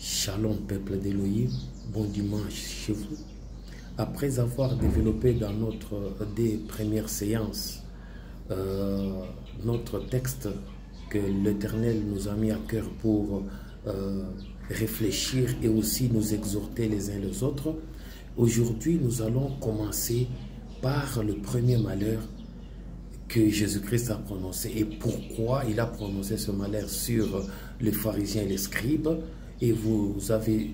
Shalom peuple d'Élohim, bon dimanche chez vous. Après avoir développé dans notre des premières séances notre texte que l'Éternel nous a mis à cœur pour réfléchir et aussi nous exhorter les uns les autres, aujourd'hui nous allons commencer par le premier malheur que Jésus-Christ a prononcé et pourquoi il a prononcé ce malheur sur les pharisiens et les scribes. Et vous avez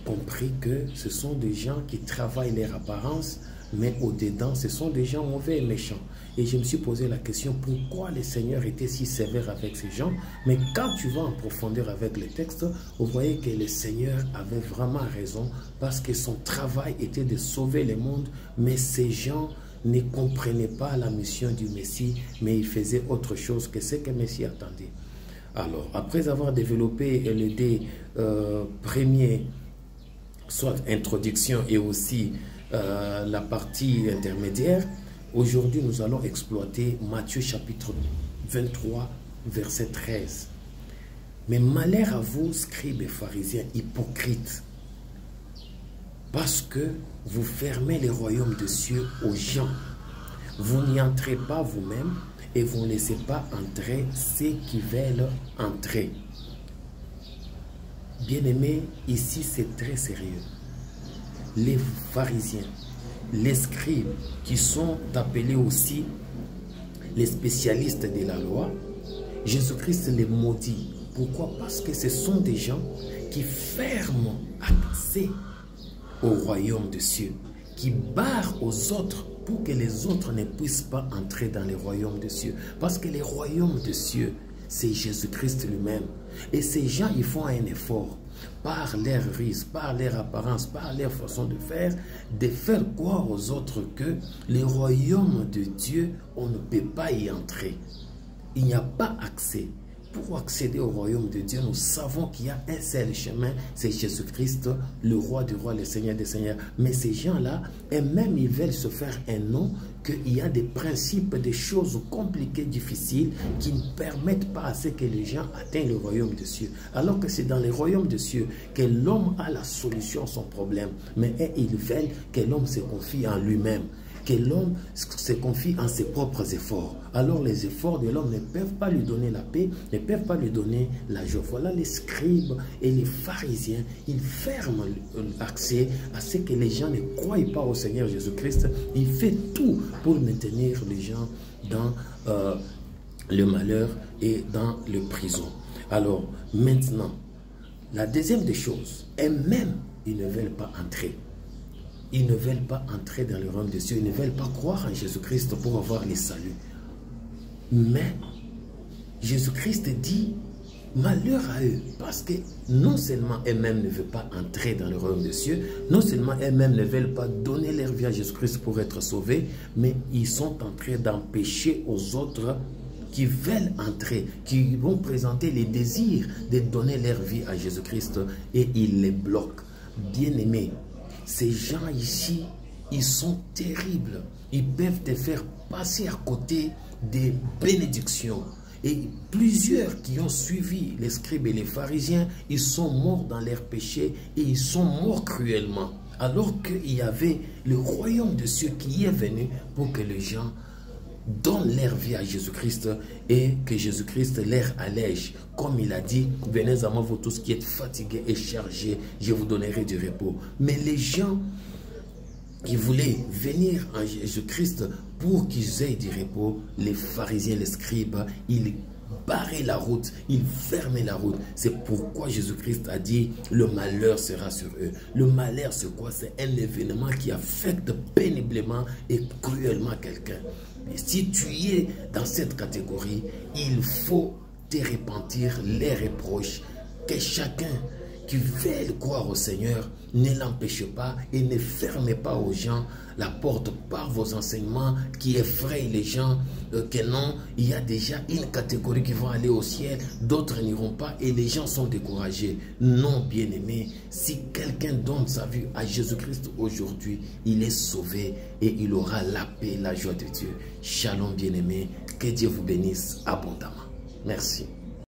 compris que ce sont des gens qui travaillent leur apparence, mais au-dedans, ce sont des gens mauvais et méchants. Et je me suis posé la question, pourquoi le Seigneur était si sévère avec ces gens? Mais quand tu vas en profondeur avec les textes, vous voyez que le Seigneur avait vraiment raison, parce que son travail était de sauver le monde, mais ces gens ne comprenaient pas la mission du Messie, mais ils faisaient autre chose que ce que le Messie attendait. Alors, après avoir développé les deux premiers, soit introduction et aussi la partie intermédiaire, aujourd'hui nous allons exploiter Matthieu chapitre 23, verset 13. Mais malheur à vous, scribes et pharisiens hypocrites, parce que vous fermez les royaumes des cieux aux gens. Vous n'y entrez pas vous-même et vous ne laissez pas entrer ceux qui veulent entrer. Bien-aimés, ici c'est très sérieux. Les pharisiens, les scribes, qui sont appelés aussi les spécialistes de la loi, Jésus-Christ les maudit. Pourquoi? Parce que ce sont des gens qui ferment accès au royaume des cieux, qui barrent aux autres pour que les autres ne puissent pas entrer dans les royaumes des cieux. Parce que les royaumes des cieux, c'est Jésus-Christ lui-même. Et ces gens, ils font un effort, par leur risque, par leur apparence, par leur façon de faire croire aux autres que les royaumes de Dieu, on ne peut pas y entrer. Il n'y a pas accès. Pour accéder au royaume de Dieu, nous savons qu'il y a un seul chemin, c'est Jésus-Christ, le roi du roi, le Seigneur des seigneurs. Mais ces gens-là, eux-mêmes, ils veulent se faire un nom, qu'il y a des principes, des choses compliquées, difficiles, qui ne permettent pas à ce que les gens atteignent le royaume de Dieu. Alors que c'est dans le royaume de Dieu que l'homme a la solution à son problème. Mais eux, ils veulent que l'homme se confie en lui-même, que l'homme se confie en ses propres efforts. Alors les efforts de l'homme ne peuvent pas lui donner la paix, ne peuvent pas lui donner la joie. Voilà les scribes et les pharisiens, ils ferment l'accès à ce que les gens ne croient pas au Seigneur Jésus-Christ. Il fait tout pour maintenir les gens dans le malheur et dans le prison. Alors maintenant, la deuxième des choses, eux-mêmes, ils ne veulent pas entrer. Ils ne veulent pas entrer dans le royaume de Dieu. Ils ne veulent pas croire en Jésus-Christ pour avoir le salut. Mais Jésus-Christ dit malheur à eux. Parce que non seulement eux-mêmes ne veulent pas entrer dans le royaume de Dieu, non seulement eux-mêmes ne veulent pas donner leur vie à Jésus-Christ pour être sauvés, mais ils sont en train d'empêcher aux autres qui veulent entrer, qui vont présenter les désirs de donner leur vie à Jésus-Christ et ils les bloquent. Bien-aimés, ces gens ici, ils sont terribles. Ils peuvent te faire passer à côté des bénédictions. Et plusieurs qui ont suivi les scribes et les pharisiens, ils sont morts dans leurs péchés et ils sont morts cruellement. Alors qu'il y avait le royaume de Dieu qui est venu pour que les gens donnent leur vie à Jésus-Christ et que Jésus-Christ leur allège. Comme il a dit, venez à moi vous tous qui êtes fatigués et chargés, je vous donnerai du repos. Mais les gens qui voulaient venir à Jésus-Christ pour qu'ils aient du repos, les pharisiens, les scribes, ils barraient la route, ils fermaient la route. C'est pourquoi Jésus-Christ a dit, le malheur sera sur eux. Le malheur, c'est quoi? C'est un événement qui affecte péniblement et cruellement quelqu'un. Et si tu es dans cette catégorie, il faut te repentir les reproches. Que chacun qui veut croire au Seigneur ne l'empêche pas et ne fermez pas aux gens la porte par vos enseignements qui effrayent les gens, que non, il y a déjà une catégorie qui va aller au ciel, d'autres n'iront pas et les gens sont découragés. Non, bien-aimé, si quelqu'un donne sa vie à Jésus-Christ aujourd'hui, il est sauvé et il aura la paix, la joie de Dieu. Shalom, bien-aimé, que Dieu vous bénisse abondamment. Merci.